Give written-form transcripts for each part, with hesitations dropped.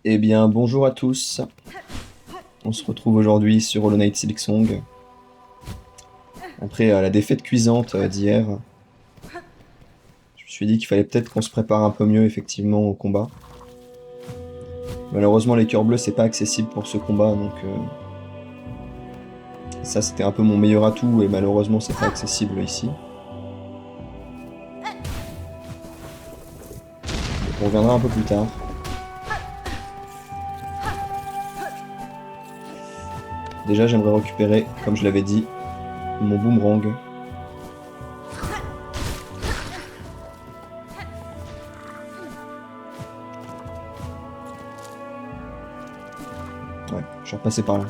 Eh bien, bonjour à tous. On se retrouve aujourd'hui sur Hollow Knight Silksong. Après la défaite cuisante d'hier, je me suis dit qu'il fallait peut-être qu'on se prépare un peu mieux effectivement au combat. Malheureusement, les cœurs bleus, c'est pas accessible pour ce combat, donc ça c'était un peu mon meilleur atout et malheureusement c'est pas accessible ici. Donc on reviendra un peu plus tard. Déjà, j'aimerais récupérer, comme je l'avais dit, mon boomerang. Ouais, je suis repassé par là.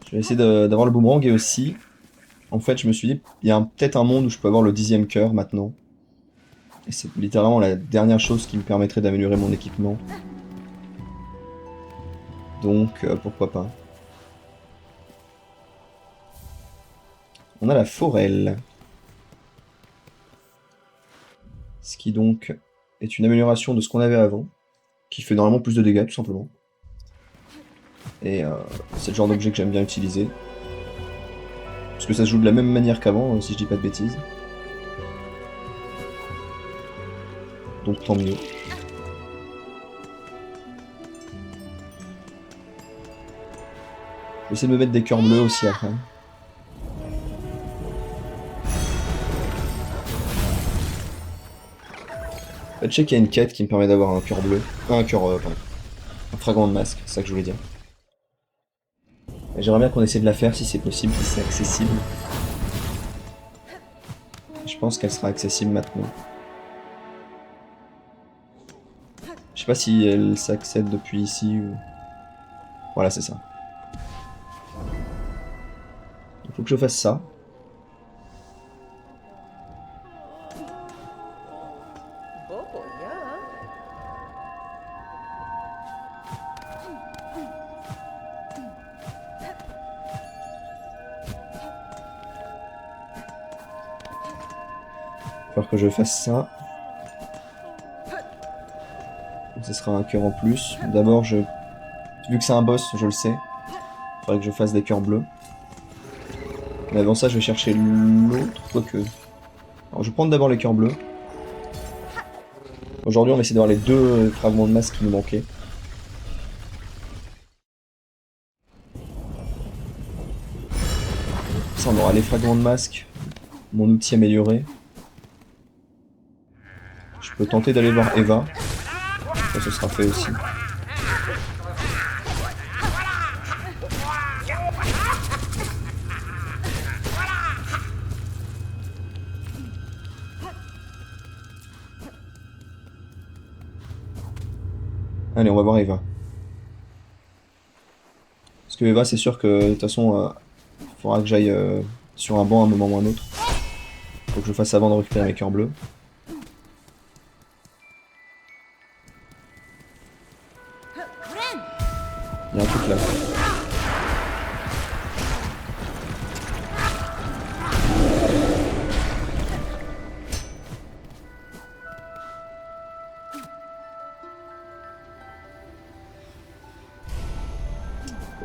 Je vais essayer d'avoir le boomerang et aussi, en fait, je me suis dit, il y a peut-être un monde où je peux avoir le 10e cœur maintenant. Et c'est littéralement la dernière chose qui me permettrait d'améliorer mon équipement. Donc, pourquoi pas. On a la forelle. Ce qui donc est une amélioration de ce qu'on avait avant. Qui fait normalement plus de dégâts, tout simplement. Et c'est le genre d'objet que j'aime bien utiliser. Parce que ça se joue de la même manière qu'avant, si je dis pas de bêtises. Donc tant mieux. Je vais essayer de me mettre des cœurs bleus aussi après. En fait, je sais qu'il y a une quête qui me permet d'avoir un cœur bleu. Un cœur, pardon. Un fragment de masque, c'est ça que je voulais dire. J'aimerais bien qu'on essaie de la faire si c'est possible, si c'est accessible. Je pense qu'elle sera accessible maintenant. Je sais pas si elle s'accède depuis ici ou... Voilà, c'est ça. Il faut que je fasse ça. Il va falloir que je fasse ça. Donc, ce sera un cœur en plus. D'abord, vu que c'est un boss, je le sais. Il faudrait que je fasse des cœurs bleus. Mais avant ça, je vais chercher l'autre, quoique. Alors, je vais prendre d'abord les cœurs bleus. Aujourd'hui, on va essayer d'avoir les deux fragments de masse qui nous manquaient. Ça, on aura les fragments de masque, mon outil amélioré. Je peux tenter d'aller voir Eva. Ça, ce sera fait aussi. Allez, on va voir Eva. Parce que Eva, c'est sûr que de toute façon, il faudra que j'aille sur un banc à un moment ou un autre. Faut que je le fasse avant de récupérer mes cœurs bleus. Il y a un truc là.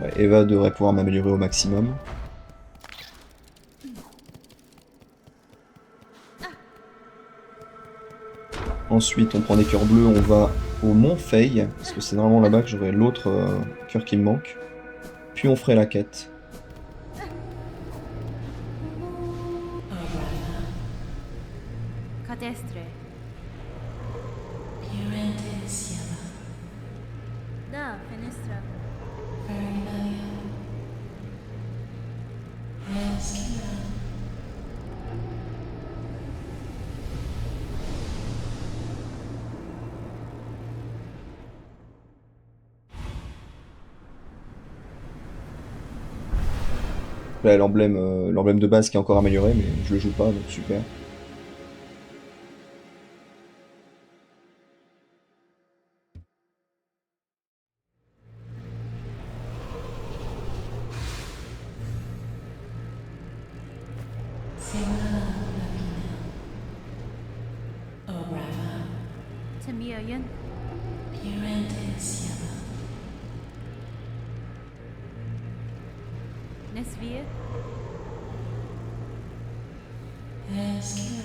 Ouais, Eva devrait pouvoir m'améliorer au maximum. Ensuite, on prend des cœurs bleus, on va au Mont Fey, parce que c'est normalement là-bas que j'aurai l'autre cœur qui me manque. Puis on ferait la quête. Cadestre. Da, fenestra. Là, l'emblème de base qui est encore amélioré, mais je le joue pas, donc super. Tamiayan. Nesvia. Husvine.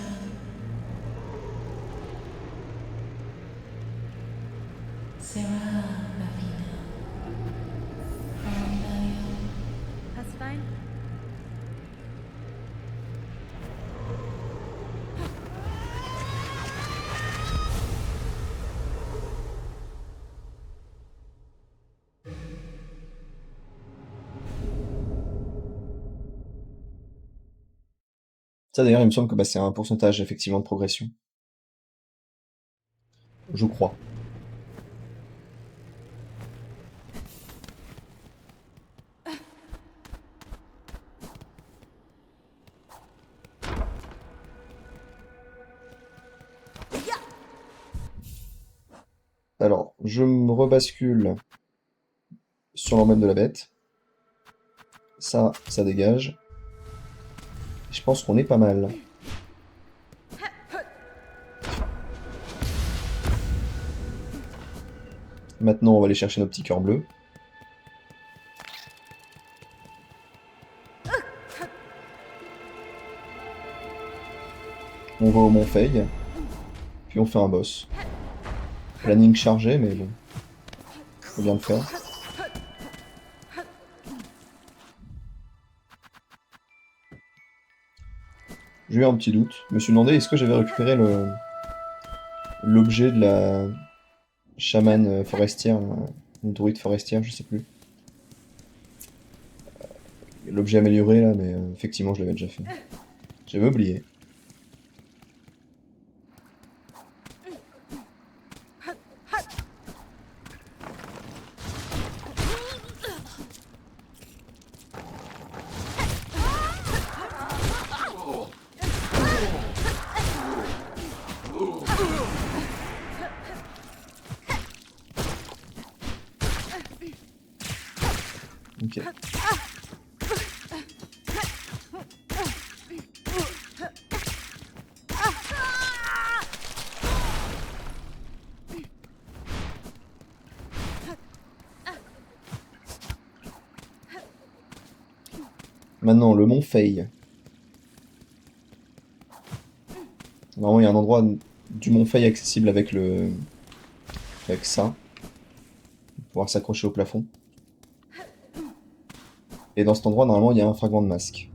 Ça d'ailleurs, il me semble que bah, c'est un pourcentage effectivement de progression. Je crois. Alors, je me rebascule sur l'emblème de la bête. Ça dégage. Je pense qu'on est pas mal. Maintenant, on va aller chercher nos petits cœurs bleus. On va au Mont Feuille. Puis on fait un boss. Planning chargé, mais bon. Faut bien le faire. J'ai eu un petit doute. Je me suis demandé est-ce que j'avais récupéré l'objet de la chamane forestière, une druide forestière, je sais plus. L'objet amélioré là, mais effectivement je l'avais déjà fait. J'avais oublié. Ok. Maintenant, le Mont Feuille. Normalement, il y a un endroit du Mont Feuille accessible avec avec ça. Pour pouvoir s'accrocher au plafond. Et dans cet endroit, normalement, il y a un fragment de masque.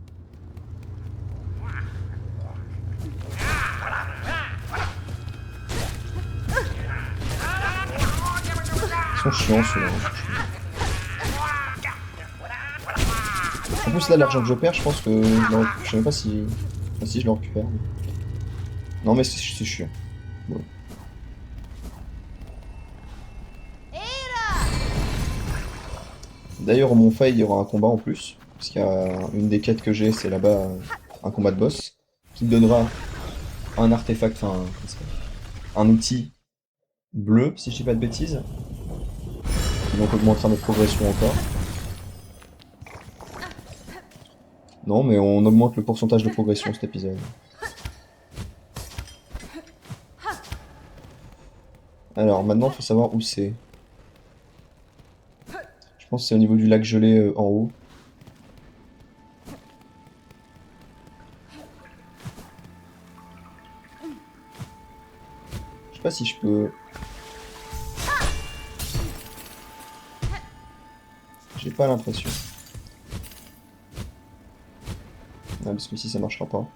Ils sont chiants ceux-là. En plus, là, l'argent que je perds, je pense que je sais même pas si. Enfin, si je le récupère. Non, mais c'est chiant. Bon. D'ailleurs, au Mont Feuille, il y aura un combat en plus. Parce qu'il y a une des quêtes que j'ai, c'est là-bas un combat de boss. Qui me donnera un artefact, enfin, un outil bleu, si je dis pas de bêtises. Qui donc augmentera notre progression encore. Non, mais on augmente le pourcentage de progression cet épisode. Alors, maintenant, il faut savoir où c'est. Je pense que c'est au niveau du lac gelé en haut. Je sais pas si je peux... J'ai pas l'impression. Ah, parce que ici ça marchera pas.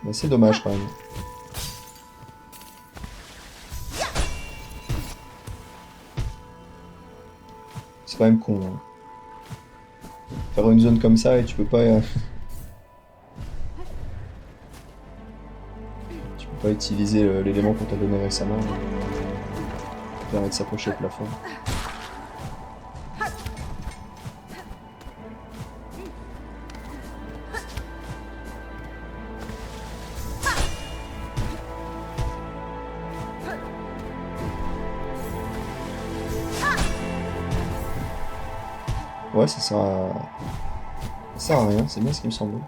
Mais c'est dommage quand même. C'est quand même con. Hein. Faire une zone comme ça et tu peux pas... tu peux pas utiliser l'élément qu'on t'a donné récemment. Qui permet de s'approcher au plafond. Ouais, ça sert à... Ça sert à rien, c'est bien ce qui me semblait.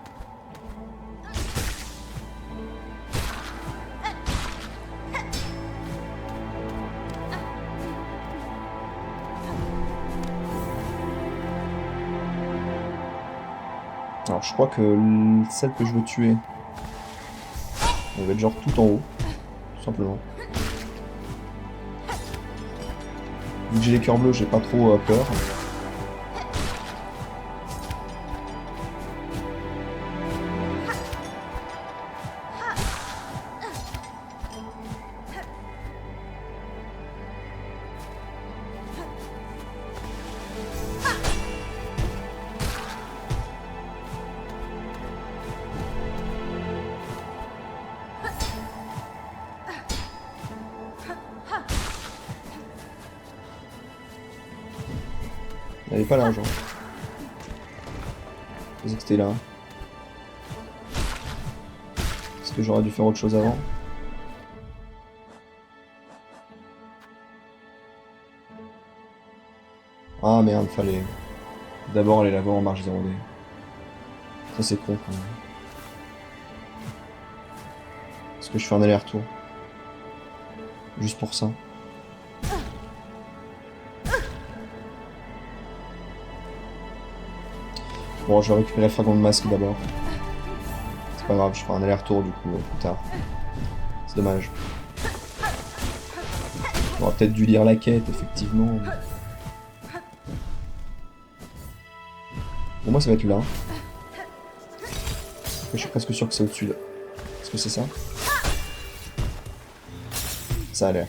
Alors je crois que celle que je veux tuer, on va être genre tout en haut, tout simplement. Vu que j'ai les cœurs bleus, j'ai pas trop peur. Il avait pas l'argent. Je pensais que c'était là. Est-ce que j'aurais dû faire autre chose avant? Ah merde, fallait d'abord aller la voir en marche 0D. Ça c'est con quand même. Est-ce que je fais un aller-retour? Juste pour ça. Bon, je vais récupérer le fragment de masque d'abord. C'est pas grave, je ferai un aller-retour du coup plus tard. C'est dommage. J'aurais peut-être dû lire la quête, effectivement. Pour moi, ça va être là. Je suis presque sûr que c'est au-dessus là. Est-ce que c'est ça? Ça a l'air.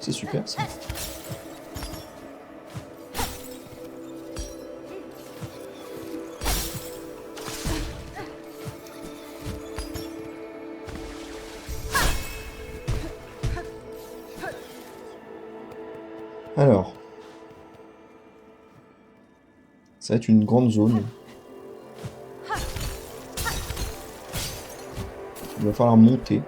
C'est super ça. Alors. Ça va être une grande zone. Il va falloir monter.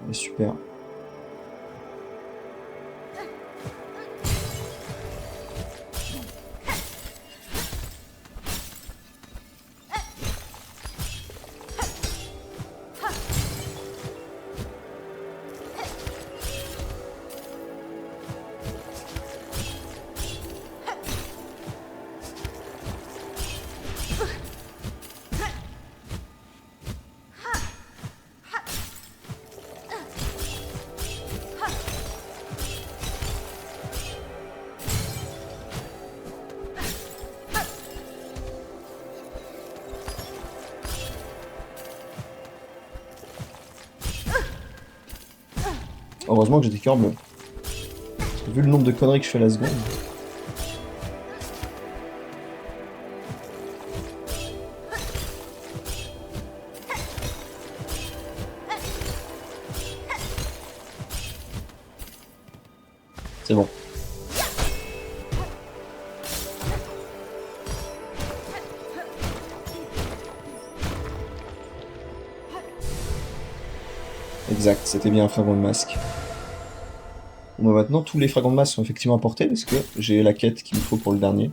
Et super. Heureusement que j'ai des cœurs bleus. Parce que vu le nombre de conneries que je fais la seconde. C'est bon. Exact, c'était bien un fragment de masque. Bon, bah maintenant, tous les fragments de masque sont effectivement apportés parce que j'ai la quête qu'il me faut pour le dernier.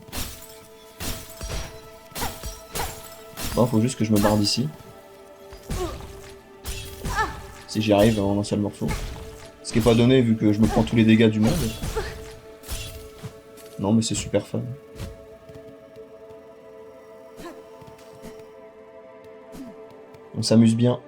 Bon, faut juste que je me barre d'ici. Si j'y arrive en un seul morceau. Ce qui est pas donné vu que je me prends tous les dégâts du monde. Non, mais c'est super fun. On s'amuse bien.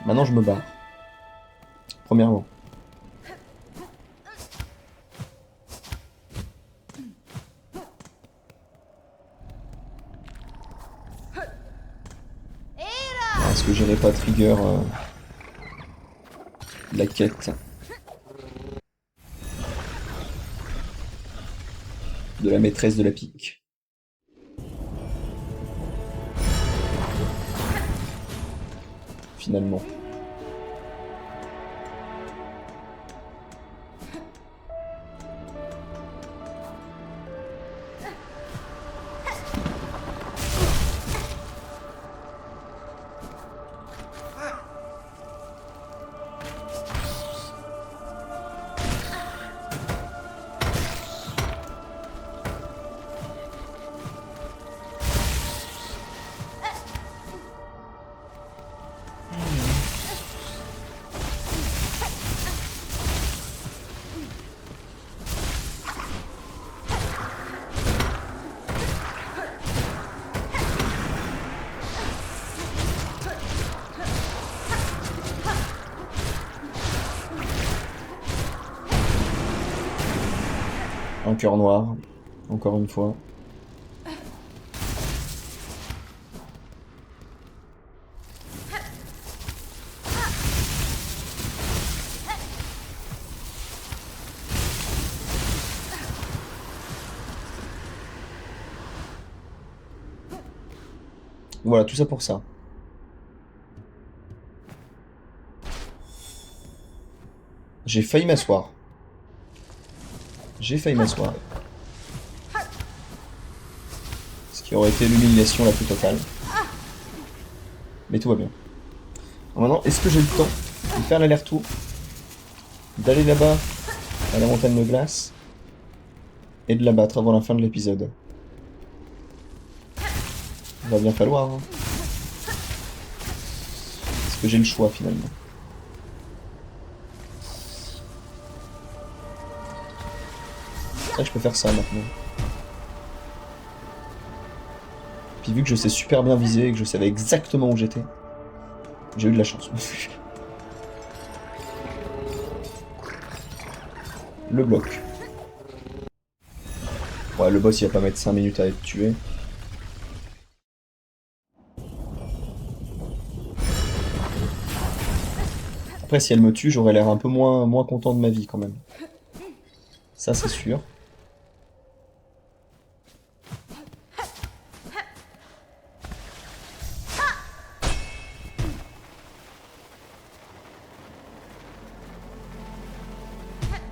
Maintenant, je me barre. Premièrement. Est-ce que j'irai pas trigger la quête de la maîtresse de la pique? Finalement. Un cœur noir, encore une fois. Voilà, tout ça pour ça. J'ai failli m'asseoir. J'ai failli m'asseoir. Ce qui aurait été l'humiliation la plus totale. Mais tout va bien. Alors maintenant, est-ce que j'ai le temps de faire l'aller-retour? D'aller là-bas, à la montagne de glace, et de l'abattre avant la fin de l'épisode? Il va bien falloir. Hein. Est-ce que j'ai le choix finalement? Ça, je peux faire ça maintenant. Puis vu que je sais super bien viser et que je savais exactement où j'étais, j'ai eu de la chance. Le bloc. Ouais, le boss il va pas mettre 5 minutes à être tué. Après, si elle me tue, j'aurais l'air un peu moins content de ma vie quand même. Ça, c'est sûr.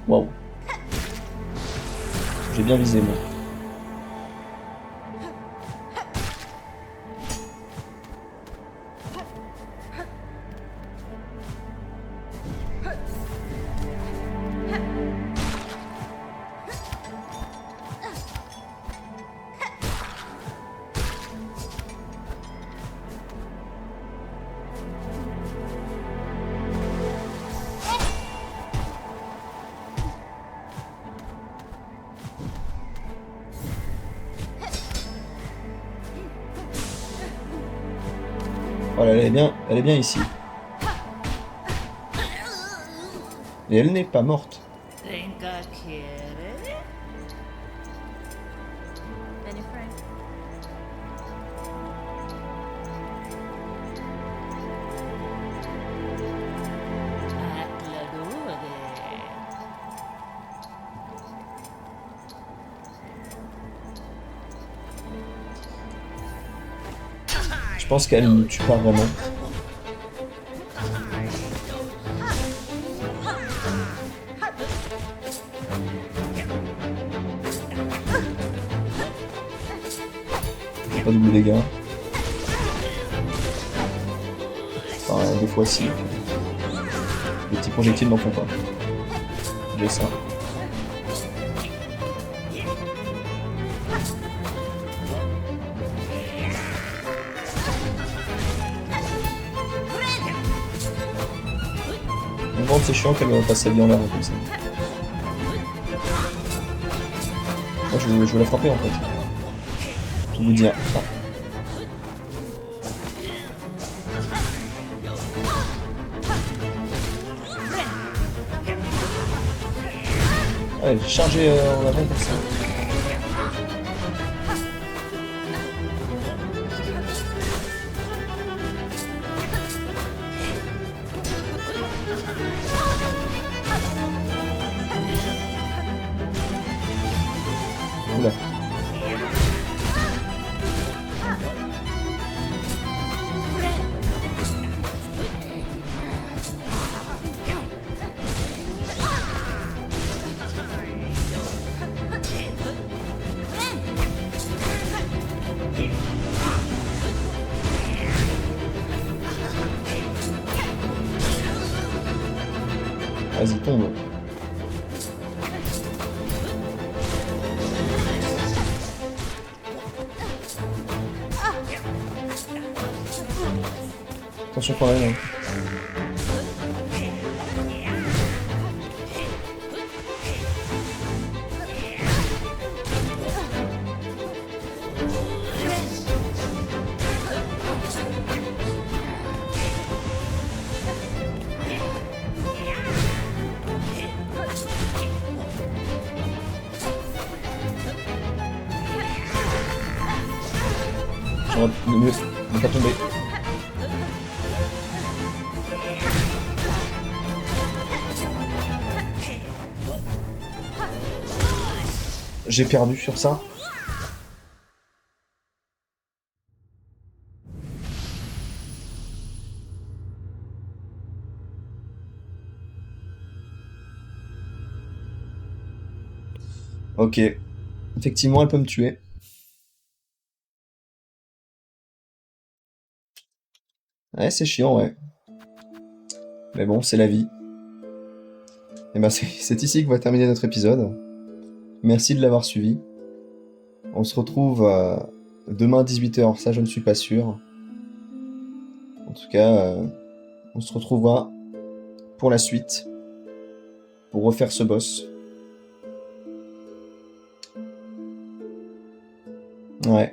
Waouh. J'ai bien visé, moi. Voilà, elle est bien ici. Et elle n'est pas morte. Any friend? Je pense qu'elle ne tue pas vraiment. Pas double dégâts. Enfin, des fois si. Les petits projectiles n'en font pas. J'ai ça. Une vente, c'est chiant qu'elle passe sa vie en l'air comme ça. Moi je veux la frapper en fait. Je vais vous dire. Ah. Ouais, j'ai chargé en avant comme ça. Oula. Vas-y, tombe. Attention quand même. Hein. J'aurais le mieux ne pas tomber. J'ai perdu sur ça. Ok. Effectivement, elle peut me tuer. Ouais, c'est chiant, ouais. Mais bon, c'est la vie. Et ben, c'est ici que va terminer notre épisode. Merci de l'avoir suivi. On se retrouve demain 18h, ça je ne suis pas sûr. En tout cas, on se retrouvera pour la suite, pour refaire ce boss. Ouais.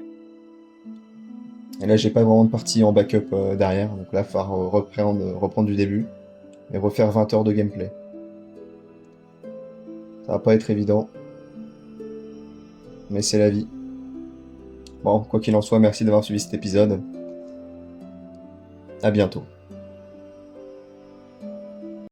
Et là, j'ai pas vraiment de partie en backup derrière, donc là, il va falloir reprendre du début et refaire 20 heures de gameplay. Ça va pas être évident, mais c'est la vie. Bon, quoi qu'il en soit, merci d'avoir suivi cet épisode. À bientôt.